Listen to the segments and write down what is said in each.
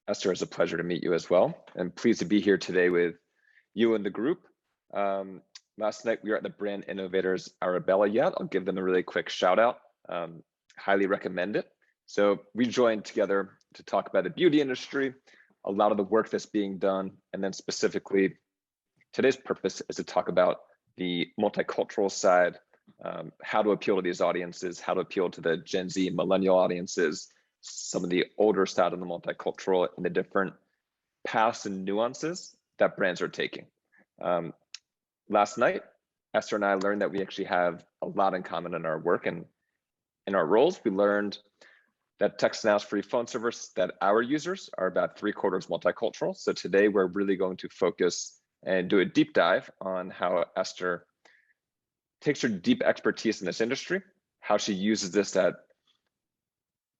Esther, it's a pleasure to meet you as well. I'm pleased to be here today with you and the group. Last night we were at the Brand Innovators Arabella yet. I'll give them a really quick shout out. Highly recommend it. So we joined together to talk about the beauty industry, a lot of the work that's being done, and then specifically today's purpose is to talk about the multicultural side, how to appeal to these audiences, how to appeal to the Gen Z millennial audiences, some of the older side of the multicultural, and the different paths and nuances that brands are taking. Last night, Esther and I learned that we actually have a lot in common in our work and in our roles. We learned that TextNow's free phone service, that our users are about 3/4 multicultural. So today we're really going to focus and do a deep dive on how Esther takes her deep expertise in this industry, how she uses this at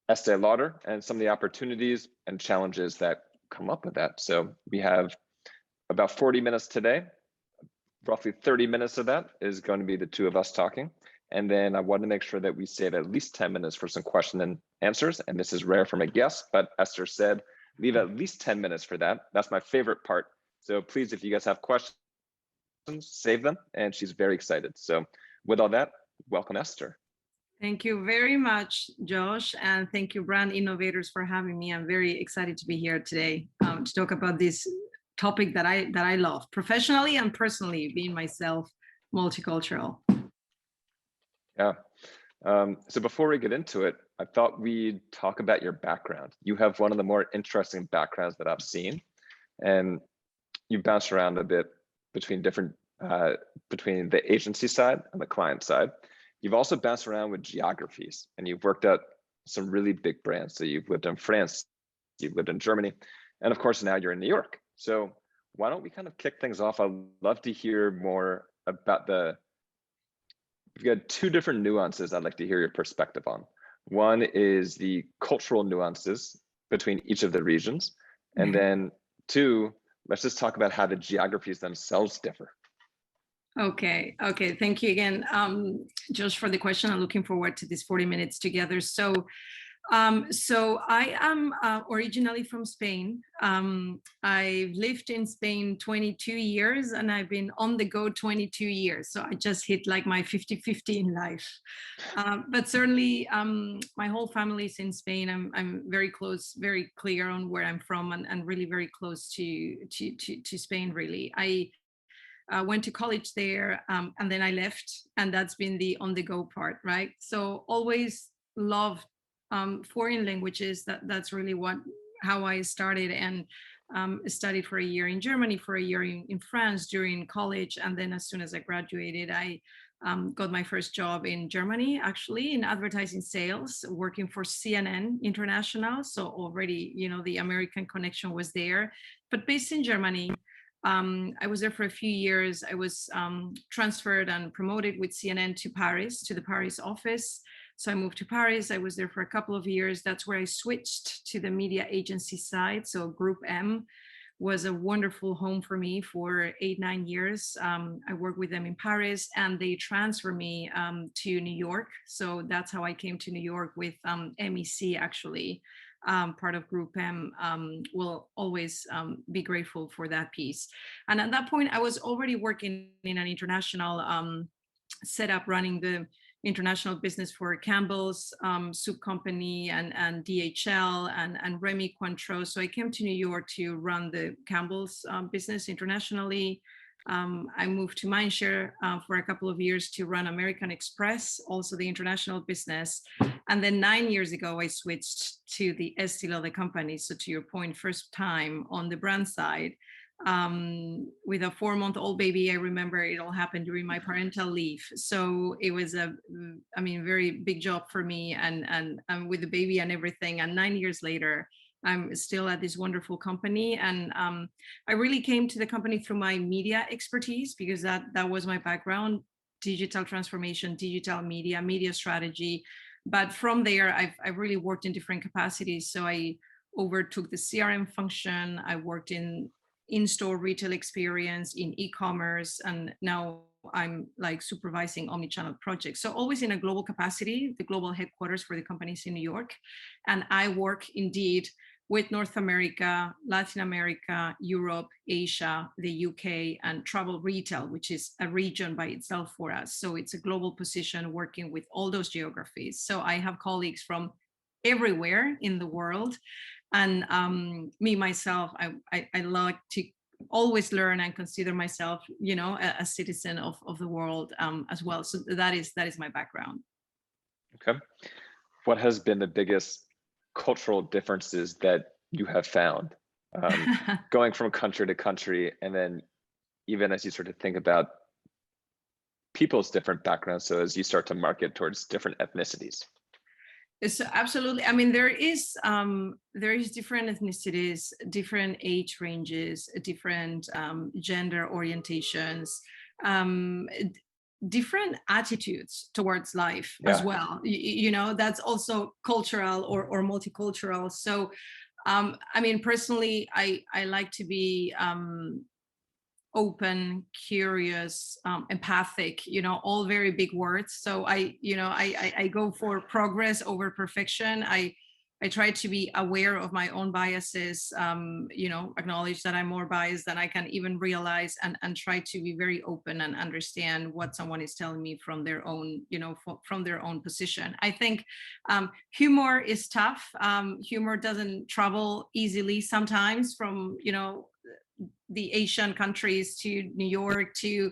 Estee Lauder, and some of the opportunities and challenges that come up with that. So we have about 40 minutes today. Roughly 30 minutes of that is going to be the two of us talking. And then I want to make sure that we save at least 10 minutes for some question and answers. And this is rare from a guest, but Esther said, leave at least 10 minutes for that. That's my favorite part. So please, if you guys have questions, save them. And she's very excited. So with all that, welcome, Esther. Thank you very much, Josh. And thank you, Brand Innovators, for having me. I'm very excited to be here today to talk about this topic that I love, professionally and personally, being myself multicultural. Yeah. So before we get into it, I thought we'd talk about your background. You have one of the more interesting backgrounds that I've seen, and you bounce around a bit between different, between the agency side and the client side. You've also bounced around with geographies, and you've worked at some really big brands. So you've lived in France, you've lived in Germany, and of course now you're in New York. So why don't we kind of kick things off? I'd love to hear more about we've got two different nuances I'd like to hear your perspective on. One is the cultural nuances between each of the regions. And then two, let's just talk about how the geographies themselves differ. Okay. Thank you again, Josh, for the question. I'm looking forward to these 40 minutes together. So I am originally from Spain. I've lived in Spain 22 years and I've been on the go 22 years. So I just hit like my 50-50 in life. But certainly my whole family is in Spain. I'm very close, very clear on where I'm from and really very close to Spain, really. I went to college there and then I left, and that's been the on the go part, right? So always loved foreign languages. That's really how I started, and studied for a year in Germany, for a year in France during college, and then as soon as I graduated, I got my first job in Germany, actually in advertising sales, working for CNN International. So already, the American connection was there, but based in Germany. I was there for a few years. I was transferred and promoted with CNN to Paris, to the Paris office. So I moved to Paris. I was there for a couple of years. That's where I switched to the media agency side. So Group M was a wonderful home for me for 8-9 years. I worked with them in Paris, and they transferred me to New York. So that's how I came to New York with MEC, actually. Part of Group M. Will always be grateful for that piece. And at that point, I was already working in an international setup, running the international business for Campbell's Soup Company and DHL and Remy Cointreau. So I came to New York to run the Campbell's business internationally. I moved to Mindshare for a couple of years to run American Express, also the international business. And then 9 years ago, I switched to the Estee Lauder company. So to your point, first time on the brand side, with a 4-month-old baby. I remember it all happened during my parental leave. So it was very big job for me, and with the baby and everything. And 9 years later, I'm still at this wonderful company. And I really came to the company through my media expertise, because that was my background: digital transformation, digital media strategy. But from there, I've really worked in different capacities. So I overtook the CRM function. I worked in-store retail experience, in e-commerce, and now I'm like supervising omnichannel projects. So always in a global capacity, the global headquarters for the companies in New York. And I work indeed with North America, Latin America, Europe, Asia, the UK, and travel retail, which is a region by itself for us. So it's a global position working with all those geographies. So I have colleagues from everywhere in the world. And me, myself, I like to always learn and consider myself, a citizen of the world as well. So that is my background. Okay. What has been the biggest cultural differences that you have found going from country to country, and then even as you sort of think about people's different backgrounds, so as you start to market towards different ethnicities? It's absolutely. I mean, there is different ethnicities, different age ranges, different gender orientations, different attitudes towards life as well. That's also cultural or multicultural. So, I mean, personally, I like to be open, curious, empathic, all very big words. So I go for progress over perfection. I try to be aware of my own biases, acknowledge that I'm more biased than I can even realize, and try to be very open and understand what someone is telling me from their own, from their own position. I think humor is tough. Humor doesn't travel easily sometimes from, the Asian countries to New York to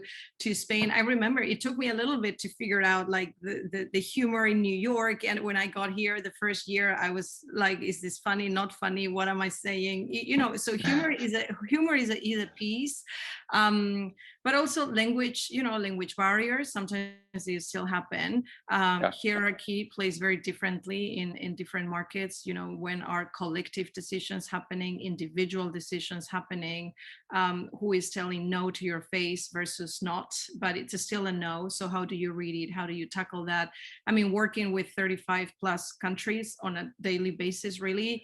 Spain. I remember it took me a little bit to figure out like the humor in New York. And when I got here the first year, I was like, is this funny, not funny? What am I saying? So humor is a piece. But also language, language barriers, sometimes they still happen. Hierarchy plays very differently in different markets, when are collective decisions happening, individual decisions happening, who is telling no to your face versus not, but it's still a no. So how do you read it? How do you tackle that? I mean, working with 35 plus countries on a daily basis, really,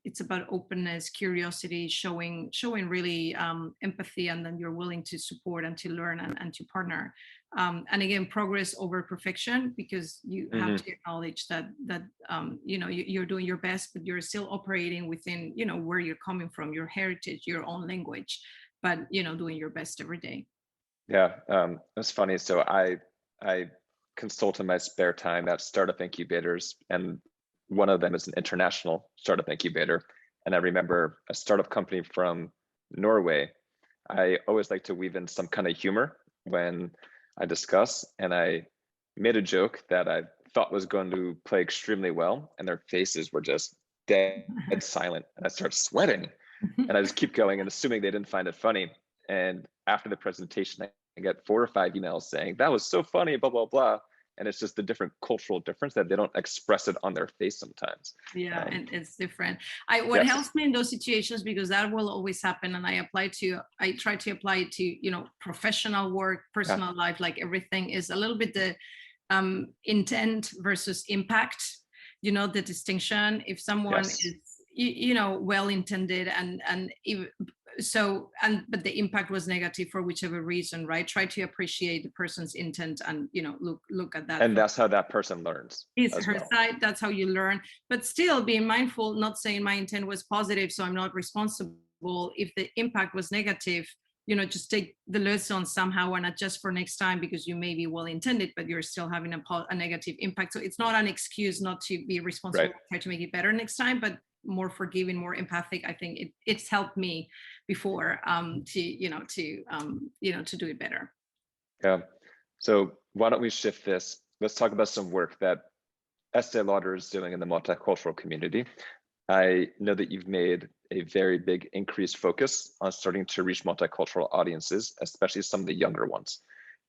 it's about openness, curiosity, showing really empathy, and then you're willing to support and to learn and to partner. And again, progress over perfection, because you have to acknowledge that you're doing your best, but you're still operating within where you're coming from, your heritage, your own language, but doing your best every day. Yeah, it's funny. So I consult in my spare time at startup incubators, and one of them is an international startup incubator. And I remember a startup company from Norway. I always like to weave in some kind of humor when I discuss, and I made a joke that I thought was going to play extremely well, and their faces were just dead silent, and I start sweating, and I just keep going and assuming they didn't find it funny. And after the presentation, I get 4 or 5 emails saying that was so funny, blah blah blah. And it's just the different cultural difference that they don't express it on their face sometimes. Yeah, and it's different. What helps me in those situations, because that will always happen, and I try to apply it to professional work, personal life, like everything, is a little bit the intent versus impact. The distinction. If someone is well intended but the impact was negative for whichever reason, right? Try to appreciate the person's intent and look at that. And that's how that person learns. It's her side. That's how you learn. But still being mindful, not saying my intent was positive, so I'm not responsible. If the impact was negative, just take the lesson somehow and adjust for next time, because you may be well intended, but you're still having a negative impact. So it's not an excuse not to be responsible. Right. Try to make it better next time, but more forgiving, more empathic. I think it's helped me before to do it better. Yeah. So why don't we shift this? Let's talk about some work that Estee Lauder is doing in the multicultural community. I know that you've made a very big increased focus on starting to reach multicultural audiences, especially some of the younger ones.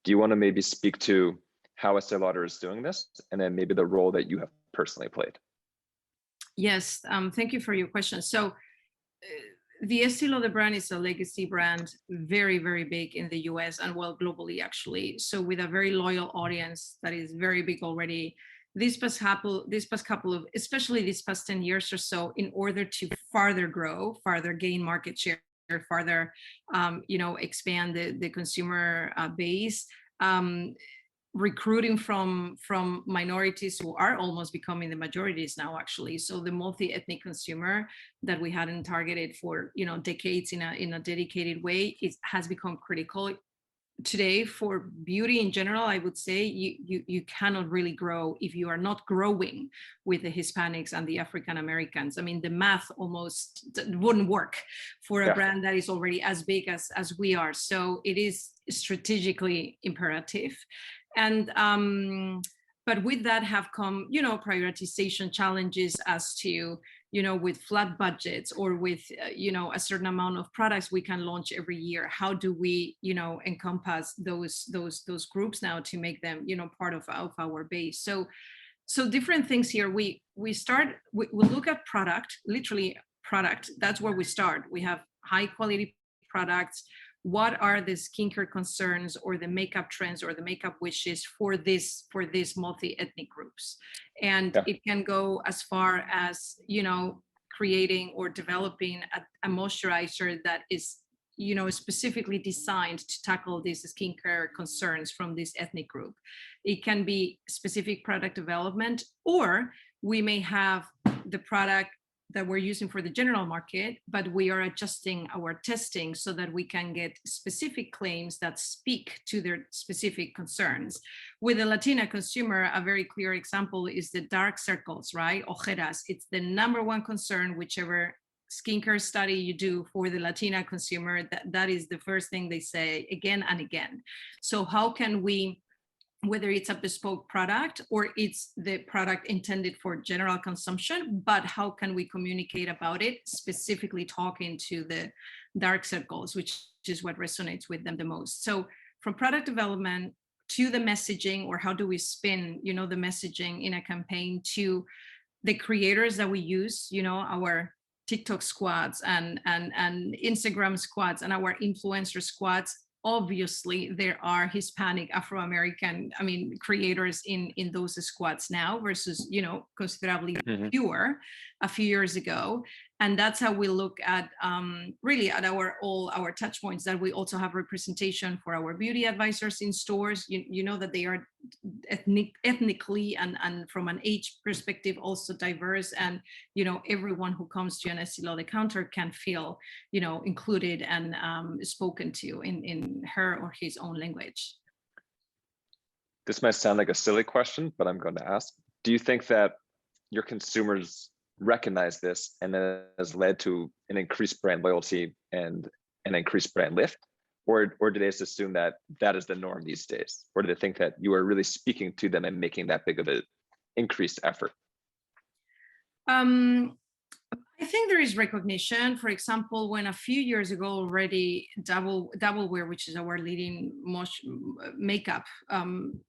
Do you want to maybe speak to how Estee Lauder is doing this, and then maybe the role that you have personally played? Yes, thank you for your question. So the Estee Lauder brand is a legacy brand, very, very big in the US and globally, actually. So with a very loyal audience that is very big already. This past couple of, especially these past 10 years or so, in order to farther grow, farther gain market share, farther, expand the consumer base, recruiting from minorities who are almost becoming the majorities now, actually. So the multi-ethnic consumer that we hadn't targeted for decades in a dedicated way, it has become critical today for beauty in general. I would say you cannot really grow if you are not growing with the Hispanics and the African Americans. I mean, the math almost wouldn't work for a brand that is already as big as we are. So it is strategically imperative. And but with that have come prioritization challenges as to with flat budgets or with a certain amount of products we can launch every year. How do we encompass those groups now to make them part of our base? So different things here. We look at product, literally product. That's where we start. We have high quality products. What are the skincare concerns or the makeup trends or the makeup wishes for these multi-ethnic groups? And it can go as far as creating or developing a moisturizer that is specifically designed to tackle these skincare concerns from this ethnic group. It can be specific product development, or we may have the product that we're using for the general market, but we are adjusting our testing so that we can get specific claims that speak to their specific concerns. With the Latina consumer, a very clear example is the dark circles, right? Ojeras. It's the number one concern, whichever skincare study you do for the Latina consumer, that is the first thing they say again and again. So how can we, whether it's a bespoke product or it's the product intended for general consumption, but how can we communicate about it, specifically talking to the dark circles, which is what resonates with them the most. So from product development to the messaging, or how do we spin, the messaging in a campaign, to the creators that we use, our TikTok squads and Instagram squads and our influencer squads. Obviously, there are Hispanic, Afro-American, creators in those squads now versus, considerably fewer a few years ago. And that's how we look at really at all our touch points, that we also have representation for our beauty advisors in stores. You know that they are ethnically and from an age perspective also diverse, and everyone who comes to an Estee Lauder counter can feel included and spoken to in her or his own language. This might sound like a silly question, but I'm going to ask: do you think that your consumers recognize this and that has led to an increased brand loyalty and an increased brand lift? Or do they just assume that that is the norm these days? Or do they think that you are really speaking to them and making that big of an increased effort? I think there is recognition. For example, when a few years ago already, Double Wear, which is our leading makeup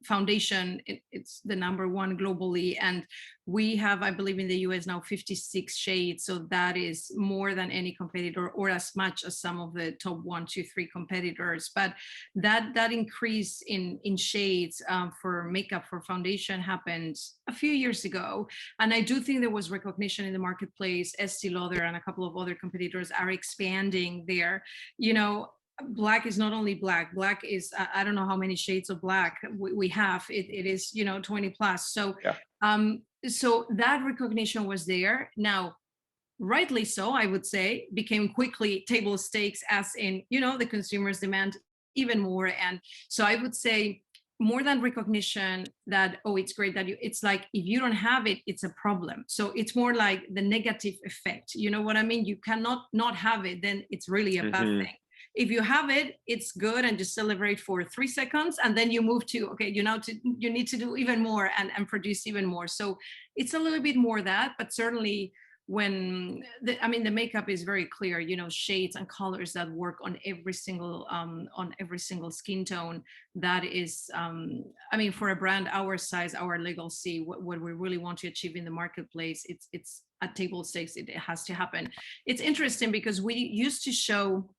foundation, it's the #1 globally, and we have, I believe, in the US now 56 shades. So that is more than any competitor, or as much as some of the top 1, 2, 3 competitors. But that increase in shades for makeup, for foundation, happened a few years ago, and I do think there was recognition in the marketplace. Estee Lauder and a couple of other competitors are expanding their, black is not only black. Black is, I don't know how many shades of black we have. It is, 20 plus. So, so that recognition was there. Now, rightly so, I would say, became quickly table stakes, as in, the consumers demand even more. And so I would say, more than recognition that, oh, it's great that it's like, if you don't have it, it's a problem. So it's more like the negative effect. You know what I mean? You cannot not have it, then it's really a bad thing. If you have it, it's good, and just celebrate for 3 seconds, and then you move to, okay, you need to do even more and produce even more. So it's a little bit more that, but certainly when the makeup is very clear, shades and colors that work on every single skin tone. That is, for a brand our size, our legacy, what we really want to achieve in the marketplace, it's at table stakes. It has to happen. It's interesting because we used to show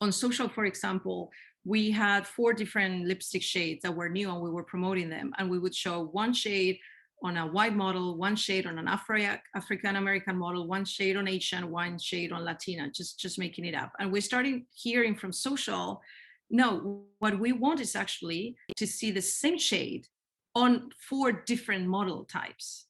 on social, for example, we had 4 different lipstick shades that were new, and we were promoting them, and we would show 1 shade on a white model, 1 shade on an African American model, 1 shade on Asian, 1 shade on Latina, just making it up. And we started hearing from social No, what we want is actually to see the same shade on 4 different model types.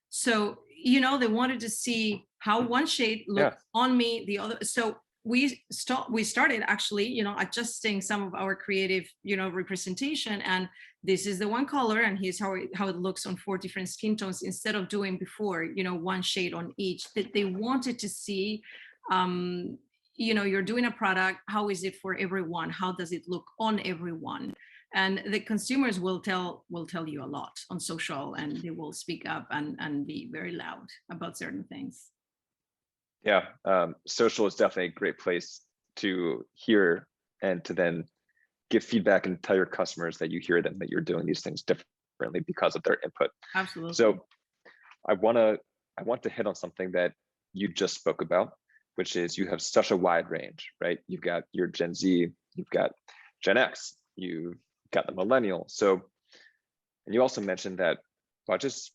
So, you know, they wanted to see how one shade Yeah. looked on me, the other. So we started actually, you know, adjusting some of our creative, you know, representation. And this is the one color, and here's how it looks on 4 different skin tones, instead of doing before, you know, one shade on each. That they wanted to see, um, you know, you're doing a product, how is it for everyone? How does it look on everyone? And the consumers will tell you a lot on social, and they will speak up and be very loud about certain things. Yeah, social is definitely a great place to hear and to then give feedback and tell your customers that you hear them, that you're doing these things differently because of their input. Absolutely. So I want to hit on something that you just spoke about, which is you have such a wide range, right? You've got your Gen Z, you've got Gen X, you've got the millennial. So, and you also mentioned that budgets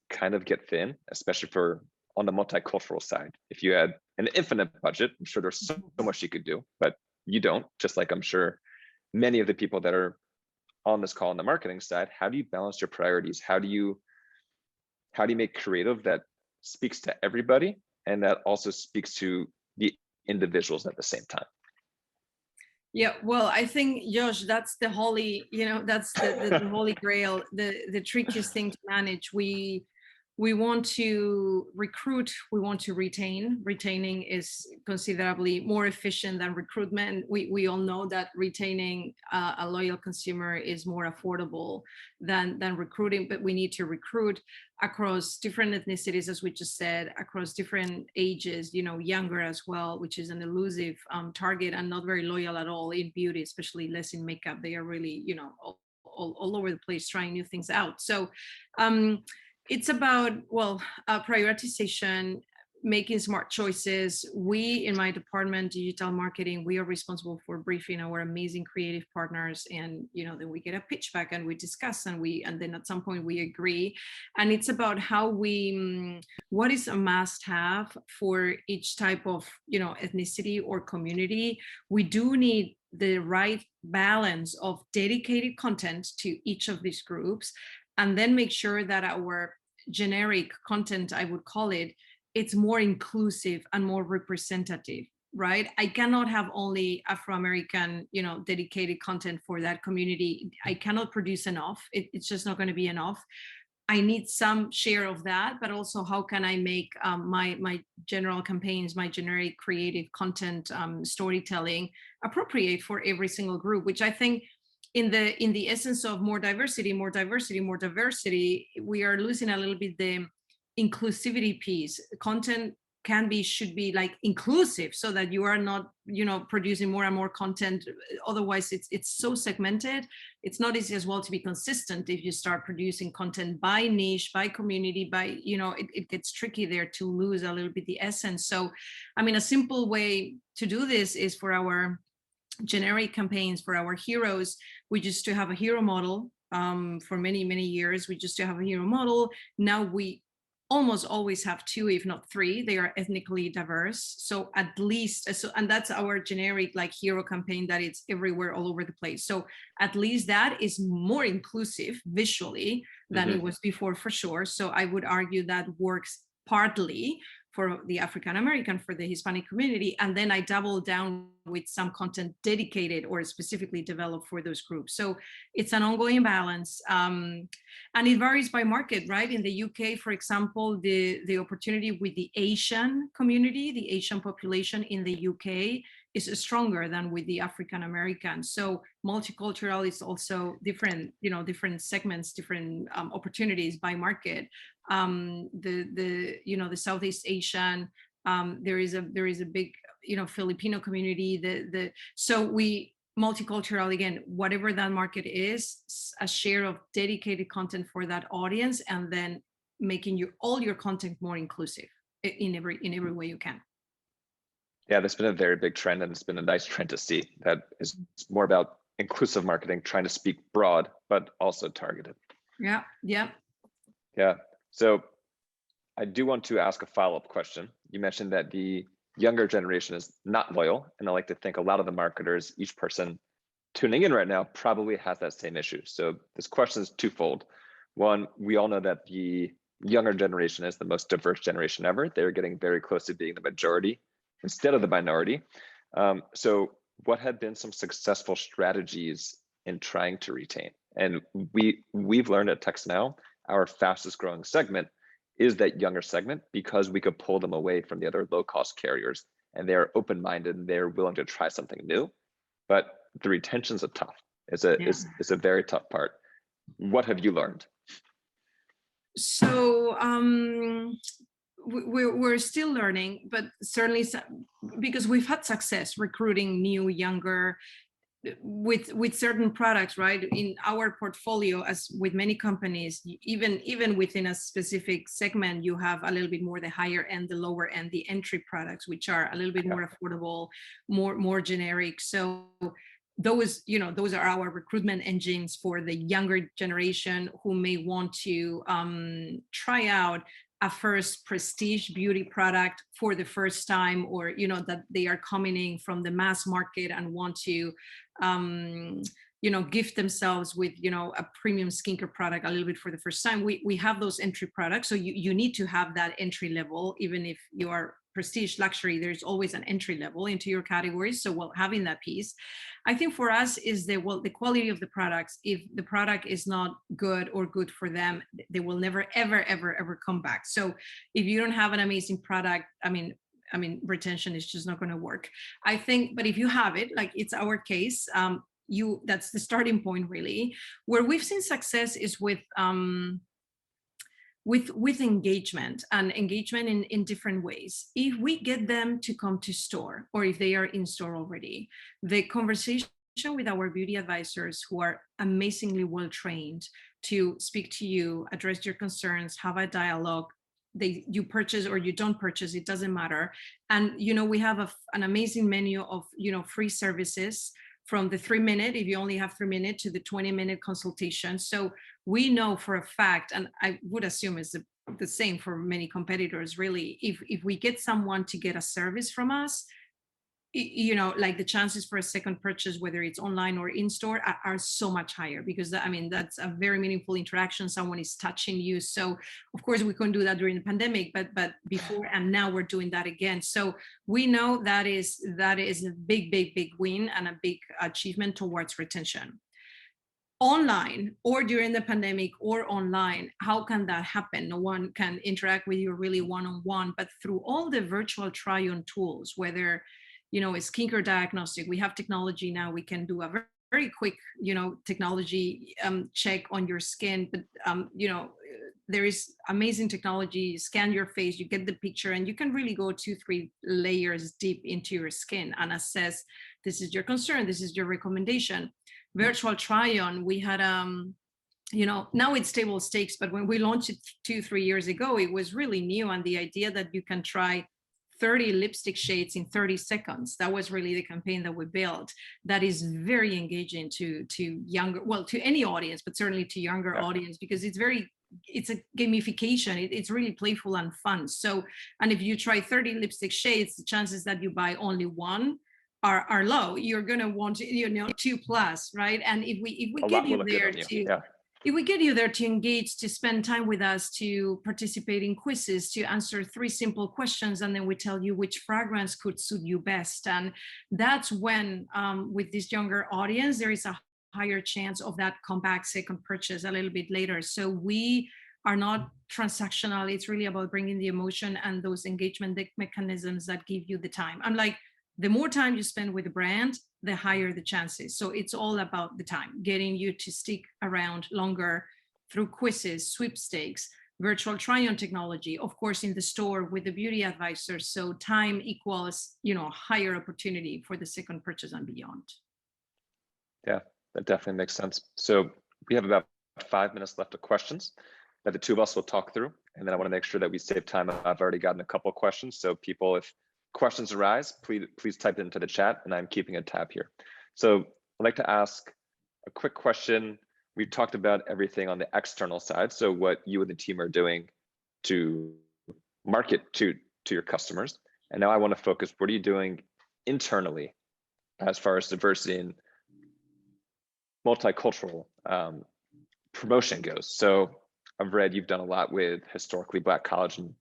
kind of get thin, especially for on the multicultural side. If you had an infinite budget, I'm sure there's so much you could do, but you don't, just like I'm sure many of the people that are on this call on the marketing side. How do you balance your priorities? How do you make creative that speaks to everybody and that also speaks to the individuals at the same time? Yeah, well, I think, Josh, that's the holy, you know, that's the holy grail, the trickiest thing to manage. We want to recruit, we want to retain. Retaining is considerably more efficient than recruitment. We all know that retaining a loyal consumer is more affordable than recruiting, but we need to recruit across different ethnicities, as we just said, across different ages, you know, younger as well, which is an elusive target and not very loyal at all in beauty, especially less in makeup. They are really, you know, all over the place trying new things out. So it's about, well, prioritization, making smart choices. We, in my department, digital marketing, we are responsible for briefing our amazing creative partners, and you know, then we get a pitch back and we discuss, and then at some point we agree. And it's about how we, what is a must-have for each type of, you know, ethnicity or community. We do need the right balance of dedicated content to each of these groups, and then make sure that our generic content, I would call it, it's more inclusive and more representative, right? I cannot have only Afro-American, you know, dedicated content for that community. I cannot produce enough. It's just not going to be enough. I need some share of that, but also how can I make my general campaigns, my generic creative content, storytelling appropriate for every single group, which I think in the essence of more diversity, we are losing a little bit the inclusivity piece. Content should be like inclusive, so that you are not, you know, producing more and more content. Otherwise it's so segmented. It's not easy as well to be consistent if you start producing content by niche, by community, by, you know, it gets tricky there to lose a little bit the essence. So I mean, a simple way to do this is for our generic campaigns, for our heroes, we used to have a hero model for many years. We used to have a hero model. Now we almost always have 2, if not 3. They are ethnically diverse, so at least, and that's our generic like hero campaign, that it's everywhere, all over the place. So at least that is more inclusive visually than it was before, for sure. So I would argue that works partly for the African American, for the Hispanic community, and then I double down with some content dedicated or specifically developed for those groups. So it's an ongoing balance, and it varies by market, right? In the UK, for example, the opportunity with the Asian community, the Asian population in the UK is stronger than with the African American. So multicultural is also different, you know, different segments, different opportunities by market. You know, the Southeast Asian, there is a big, you know, Filipino community. So we multicultural, again, whatever that market is, a share of dedicated content for that audience, and then making all your content more inclusive in every way you can. Yeah, that's been a very big trend, and it's been a nice trend to see. That is more about inclusive marketing, trying to speak broad, but also targeted. Yeah. So I do want to ask a follow-up question. You mentioned that the younger generation is not loyal, and I like to think a lot of the marketers, each person tuning in right now probably has that same issue. So this question is twofold. One, we all know that the younger generation is the most diverse generation ever. They're getting very close to being the majority instead of the minority. So what have been some successful strategies in trying to retain? And we've learned at TextNow, our fastest growing segment is that younger segment, because we could pull them away from the other low cost carriers, and they're open-minded and they're willing to try something new. But the retention's tough. It's a very tough part. What have you learned? So we're still learning, but certainly because we've had success recruiting new, younger, with certain products, right? In our portfolio, as with many companies, even within a specific segment, you have a little bit more the higher end, the lower end, the entry products, which are a little bit more affordable, more generic. So those are our recruitment engines for the younger generation who may want to try out a first prestige beauty product for the first time, or that they are coming in from the mass market and want to gift themselves with a premium skincare product a little bit for the first time. We have those entry products, so you need to have that entry level. Even if you are prestige luxury, there's always an entry level into your categories. So having that piece, I think for us is the quality of the products. If the product is not good or good for them, they will never ever come back. So if you don't have an amazing product, I mean retention is just not going to work, I think. But if you have it, like it's our case, that's the starting point really. Where we've seen success is with engagement, and engagement in different ways. If we get them to come to store, or if they are in store already, the conversation with our beauty advisors, who are amazingly well trained to speak to you, address your concerns, have a dialogue. You purchase or you don't purchase, it doesn't matter. And we have an amazing menu of free services, from the 3-minute, if you only have 3 minutes, to the 20-minute consultation. So we know for a fact, and I would assume it's the same for many competitors really, if we get someone to get a service from us, like the chances for a second purchase, whether it's online or in store, are so much higher, because that's a very meaningful interaction. Someone is touching you. So of course we couldn't do that during the pandemic, but before, and now we're doing that again. So we know that is a big win and a big achievement towards retention. Online, or during the pandemic, or online, how can that happen? No one can interact with you really one-on-one, but through all the virtual try-on tools, whether a skincare diagnostic. We have technology now. We can do a very quick, technology check on your skin. But there is amazing technology. Scan your face, you get the picture, and you can really go 2-3 layers deep into your skin and assess, this is your concern, this is your recommendation. Virtual try-on, we had now it's table stakes, but when we launched it 2-3 years ago, it was really new. And the idea that you can try 30 lipstick shades in 30 seconds. That was really the campaign that we built. That is very engaging to younger, well, to any audience, but certainly to younger audience, because it's a gamification. It's really playful and fun. So, and if you try 30 lipstick shades, the chances that you buy only one are low. You're gonna want 2+, right? And if we get you there if we get you there to engage, to spend time with us, to participate in quizzes, to answer 3 simple questions, and then we tell you which fragrance could suit you best. And that's when, with this younger audience, there is a higher chance of that comeback second purchase a little bit later. So we are not transactional. It's really about bringing the emotion and those engagement mechanisms that give you the time. I'm like, the more time you spend with the brand, the higher the chances. So it's all about the time, getting you to stick around longer through quizzes, sweepstakes, virtual try-on technology, of course, in the store with the beauty advisor. So time equals, higher opportunity for the second purchase and beyond. Yeah, that definitely makes sense. So we have about 5 minutes left of questions that the two of us will talk through. And then I want to make sure that we save time. I've already gotten a couple of questions. So people, if questions arise, please type it into the chat, and I'm keeping a tab here. So I'd like to ask a quick question. We've talked about everything on the external side. So what you and the team are doing to market to your customers. And now I want to focus, what are you doing internally as far as diversity and multicultural promotion goes. So I've read you've done a lot with historically Black college and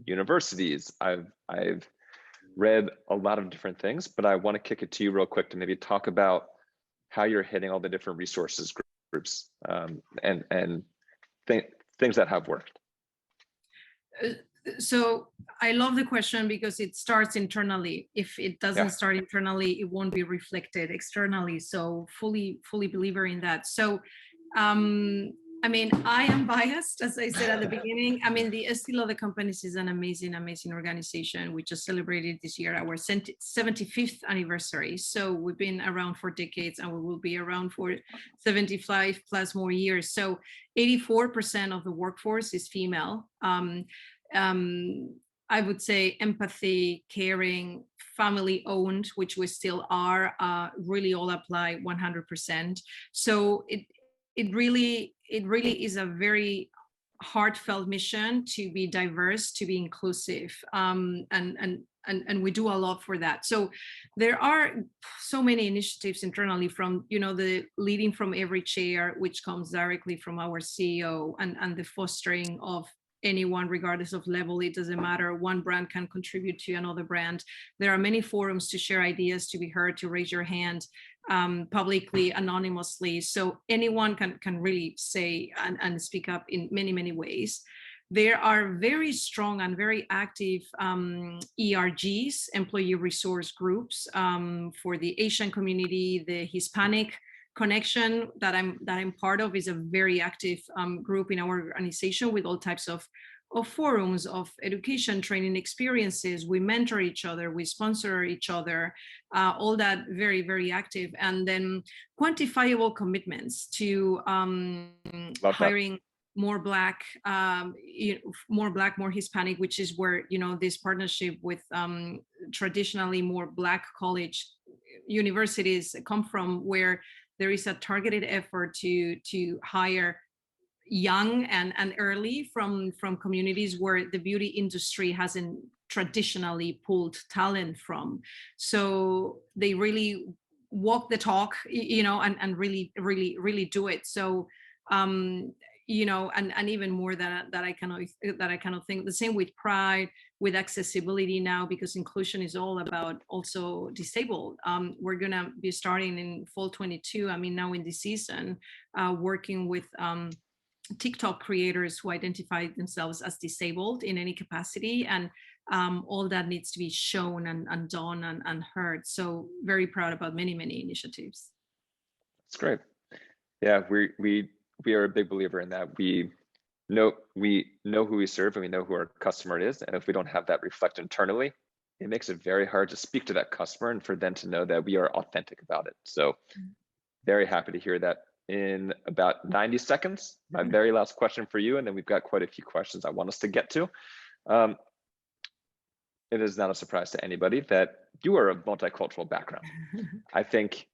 universities. I've read a lot of different things, but I want to kick it to you real quick to maybe talk about how you're hitting all the different resources groups and things that have worked. So I love the question because it starts internally. If it doesn't start internally, it won't be reflected externally. So fully believer in that. So I mean, I am biased, as I said at the beginning. I mean, the Estee Lauder Companies is an amazing organization. We just celebrated this year our 75th anniversary. So we've been around for decades, and we will be around for 75 plus more years. So 84% of the workforce is female. I would say empathy, caring, family owned, which we still are, really all apply 100%. So it really is a very heartfelt mission to be diverse, to be inclusive, and we do a lot for that. So there are so many initiatives internally, from the leading from every chair, which comes directly from our CEO, and the fostering of anyone regardless of level. It doesn't matter, one brand can contribute to another brand. There are many forums to share ideas, to be heard, to raise your hand publicly, anonymously, so anyone can really say and speak up in many ways. There are very strong and very active ERGs, employee resource groups, for the Asian community. The Hispanic connection that I'm part of is a very active group in our organization, with all types of forums, of education, training experiences. We mentor each other, we sponsor each other, all that very active. And then quantifiable commitments to hiring more Black, more Hispanic, which is where this partnership with traditionally more Black college universities come from, where there is a targeted effort to hire young and early from communities where the beauty industry hasn't traditionally pulled talent from. So they really walk the talk, and really do it. So and even more that I cannot think. The same with pride, with accessibility now, because inclusion is all about also disabled. We're gonna be starting in fall 22. I mean, now in this season, working with TikTok creators who identify themselves as disabled in any capacity, and all that needs to be shown and done and heard. So very proud about many initiatives. That's great. Yeah, we are a big believer in that. We know who we serve, and we know who our customer is, and if we don't have that reflect internally, it makes it very hard to speak to that customer and for them to know that we are authentic about it. So very happy to hear that. In about 90 seconds, my very last question for you, and then we've got quite a few questions I want us to get to. It is not a surprise to anybody that you are a multicultural background. I think,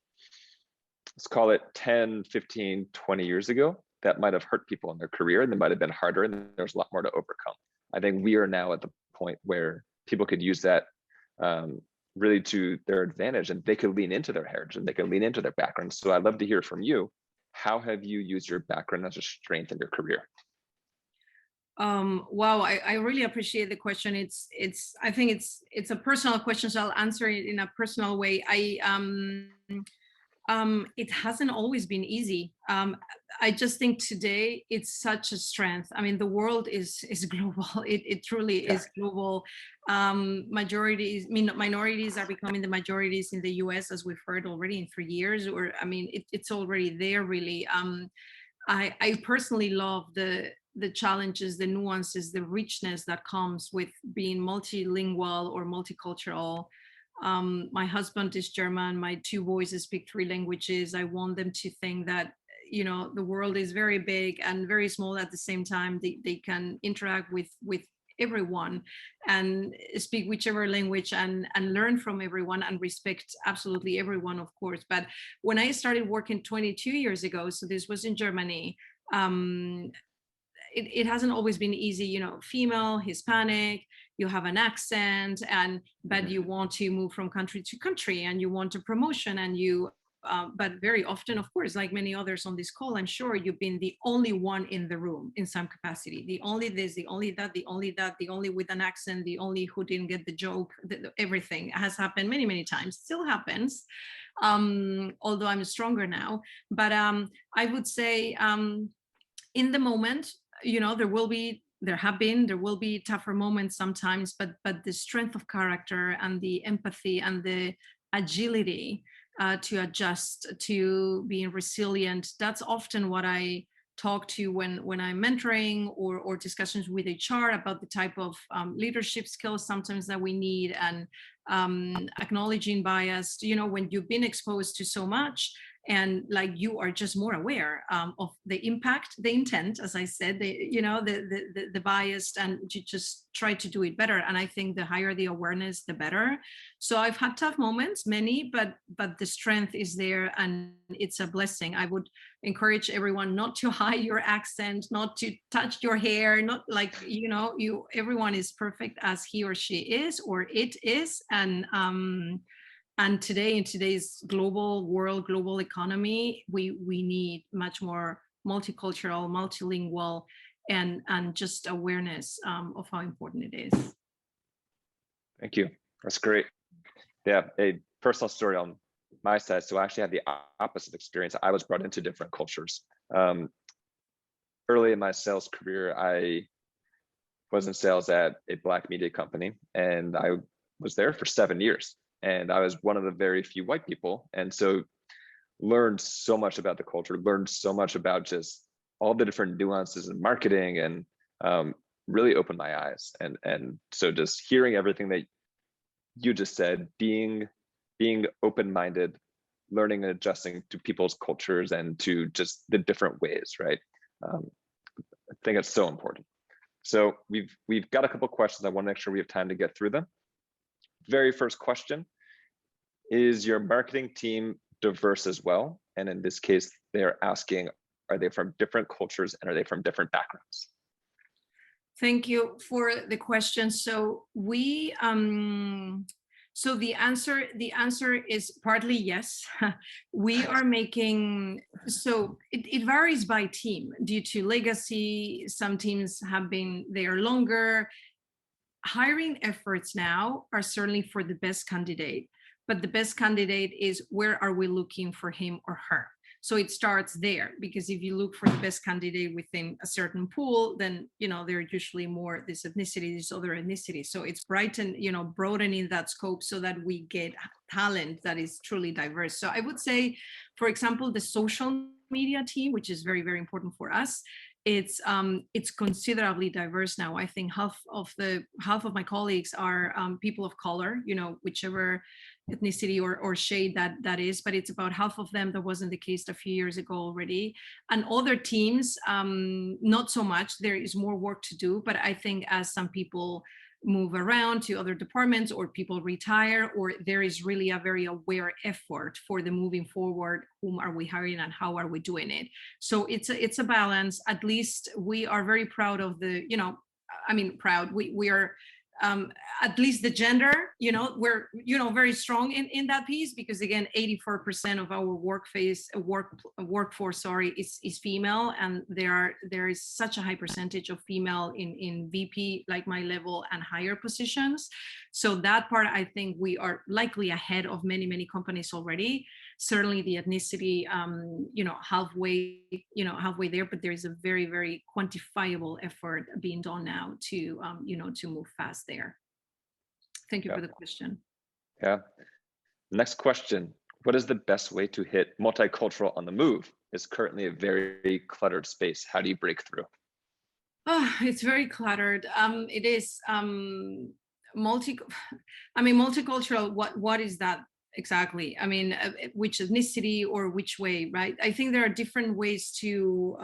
let's call it 10, 15, 20 years ago, that might have hurt people in their career, and it might have been harder, and there's a lot more to overcome. I think we are now at the point where people could use that really to their advantage, and they could lean into their heritage, and they can lean into their background. So I'd love to hear from you. How have you used your background as a strength in your career? Wow, I really appreciate the question. I think it's a personal question, so I'll answer it in a personal way. It hasn't always been easy. I just think today it's such a strength. I mean, the world is global. It truly is global. Minorities are becoming the majorities in the US, as we've heard already in 3 years. Or I mean, it's already there, really. I personally love the challenges, the nuances, the richness that comes with being multilingual or multicultural. My husband is German. My 2 boys speak 3 languages. I want them to think that, the world is very big and very small at the same time. They can interact with everyone and speak whichever language and learn from everyone and respect absolutely everyone, of course. But when I started working 22 years ago, so this was in Germany, it hasn't always been easy, female, Hispanic, you have an accent, but you want to move from country to country, and you want a promotion, and you but very often, of course, like many others on this call, I'm sure you've been the only one in the room in some capacity. The only this, the only that, the only that, the only with an accent, the only who didn't get the joke. Everything has happened many, many times. Still happens, although I'm stronger now. But I would say in the moment, there will be tougher moments sometimes, but the strength of character and the empathy and the agility to adjust, to being resilient, that's often what I talk to when I'm mentoring or discussions with HR about the type of leadership skills sometimes that we need, and acknowledging bias, when you've been exposed to so much, and like you are just more aware of the impact, the intent, as I said, the bias, and you just try to do it better. And I think the higher the awareness, the better. So I've had tough moments, many, but the strength is there, and it's a blessing. I would encourage everyone not to hide your accent, not to touch your hair, not like, everyone is perfect as he or she is, or it is. And today, in today's global world, global economy, we need much more multicultural, multilingual, and just awareness of how important it is. Thank you. That's great. Yeah, a personal story on my side. So I actually had the opposite experience. I was brought into different cultures. Early in my sales career, I was in sales at a Black media company, and I was there for 7 years. And I was one of the very few white people. And so learned so much about the culture, learned so much about just all the different nuances in marketing, and really opened my eyes. And so just hearing everything that you just said, being open-minded, learning and adjusting to people's cultures and to just the different ways, right? I think it's so important. So we've got a couple questions. I want to make sure we have time to get through them. Very first question: is your marketing team diverse as well? And in this case, they're asking, are they from different cultures and are they from different backgrounds? Thank you for the question. So we, so the answer is partly yes. We are making, so it varies by team due to legacy. Some teams have been there longer. Hiring efforts now are certainly for the best candidate, but the best candidate is, where are we looking for him or her? So it starts there, because if you look for the best candidate within a certain pool, then they're usually more this ethnicity, this other ethnicity. So it's broadening that scope so that we get talent that is truly diverse. So I would say, for example, the social media team, which is very, very important for us, it's considerably diverse now. I think half of my colleagues are people of color, whichever ethnicity or shade that is, but it's about half of them. That wasn't the case a few years ago already. And other teams, not so much. There is more work to do, but I think as some people move around to other departments, or people retire, or there is really a very aware effort for the moving forward, whom are we hiring and how are we doing it? So it's a balance. At least we are very proud of the, proud, we are at least the gender, we're very strong in that piece, because again, 84% of our workforce is female, and there is such a high percentage of female in VP, like my level, and higher positions. So that part, I think we are likely ahead of many companies already. Certainly the ethnicity, halfway there, but there is a very, very quantifiable effort being done now to move fast there. Thank you for the question. Yeah. Next question: what is the best way to hit multicultural on the move? It's currently a very cluttered space. How do you break through? Oh, it's very cluttered. It is multicultural. What is that exactly? Which ethnicity or which way, right? I think there are different ways to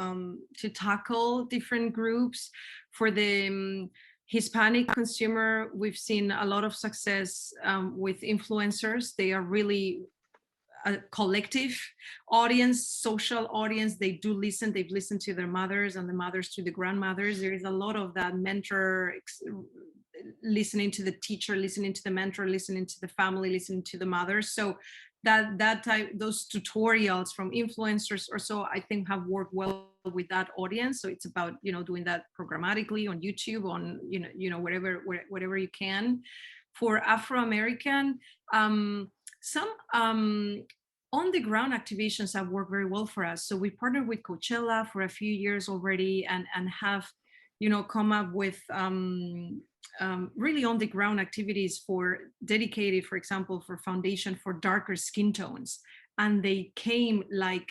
tackle different groups. For the Hispanic consumer, we've seen a lot of success with influencers. They are really a collective audience, social audience. They do listen. They've listened to their mothers, and the mothers to the grandmothers. There is a lot of that mentor, listening to the teacher, listening to the mentor, listening to the family, listening to the mothers. So that type, those tutorials from influencers or so, I think have worked well with that audience. So it's about, doing that programmatically on YouTube, on, wherever you can. For Afro-American, some on the ground activations have worked very well for us. So we partnered with Coachella for a few years already, and have, come up with really on the ground activities dedicated, for example, for foundation for darker skin tones. And they came like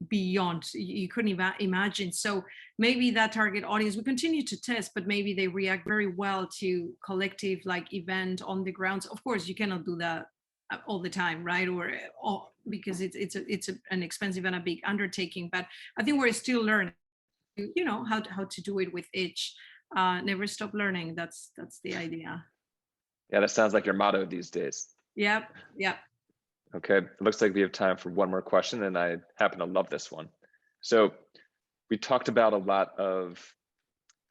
beyond, you couldn't imagine. So maybe that target audience, we continue to test, but maybe they react very well to collective like event on the grounds. Of course, you cannot do that all the time, right? Or because it's an expensive and a big undertaking. But I think we're still learning, how to do it with each. Never stop learning. That's the idea. Yeah, that sounds like your motto these days. Yep. Okay, it looks like we have time for one more question, and I happen to love this one. So we talked about a lot of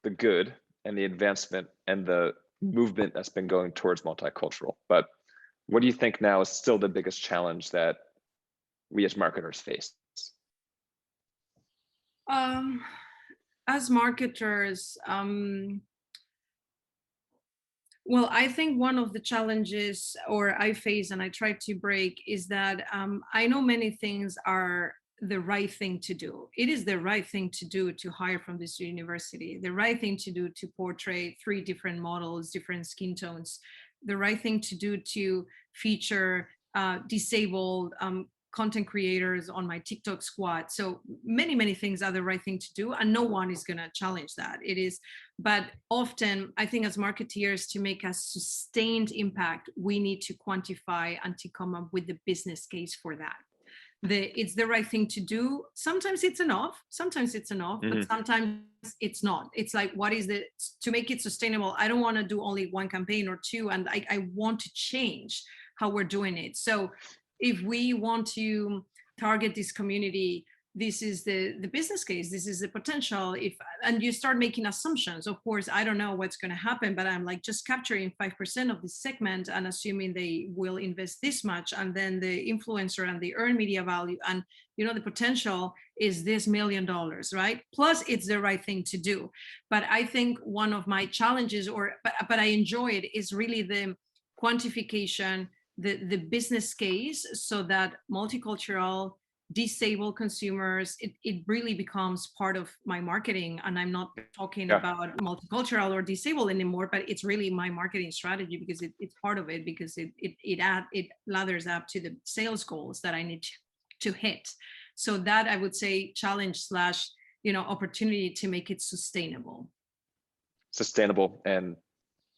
the good and the advancement and the movement that's been going towards multicultural, but what do you think now is still the biggest challenge that we as marketers face? As marketers, well, I think one of the challenges I face and I try to break is that I know many things are the right thing to do. It is the right thing to do to hire from this university, the right thing to do to portray 3 different models, different skin tones, the right thing to do to feature disabled content creators on my TikTok squad. So many things are the right thing to do, and no one is going to challenge that. It is, but often I think as marketeers, to make a sustained impact, we need to quantify and to come up with the business case for that. It's the right thing to do. Sometimes it's enough, but sometimes it's not. It's like, what is to make it sustainable? I don't want to do only 1 campaign or 2, and I want to change how we're doing it. So if we want to target this community, this is the business case, this is the potential. And you start making assumptions. Of course, I don't know what's going to happen, but I'm like just capturing 5% of the segment and assuming they will invest this much, and then the influencer and the earned media value, and the potential is this $1 million, right? Plus it's the right thing to do. But I think one of my challenges, but I enjoy it, is really the quantification, the business case, so that multicultural, disabled consumers, it really becomes part of my marketing. And I'm not talking about multicultural or disabled anymore, but it's really my marketing strategy, because it's part of it, because it ladders up to the sales goals that I need to hit. So that, I would say, challenge / opportunity to make it sustainable. And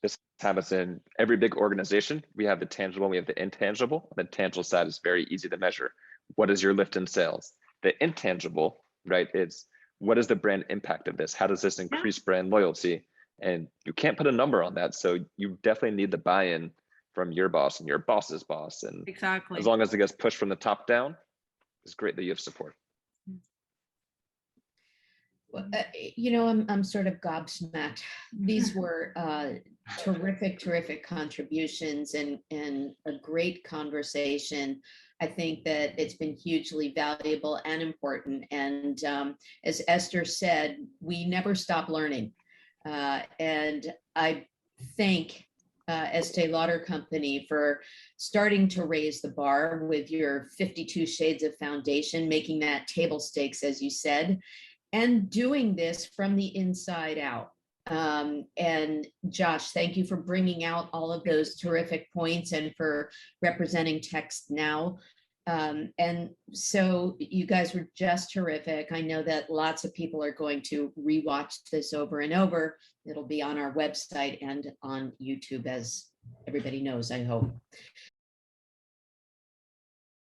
this happens in every big organization. We have the tangible, we have the intangible. The tangible side is very easy to measure. What is your lift in sales? The intangible, right, is what is the brand impact of this? How does this increase brand loyalty? And you can't put a number on that. So you definitely need the buy-in from your boss and your boss's boss. And exactly, as long as it gets pushed from the top down, it's great that you have support. Well, I'm sort of gobsmacked. These were terrific contributions and a great conversation. I think that it's been hugely valuable and important. And as Esther said, we never stop learning. And I thank Estee Lauder Company for starting to raise the bar with your 52 Shades of Foundation, making that table stakes, as you said, and doing this from the inside out. And Josh, thank you for bringing out all of those terrific points and for representing TextNow. And so you guys were just terrific. I know that lots of people are going to rewatch this over and over. It'll be on our website and on YouTube, as everybody knows, I hope.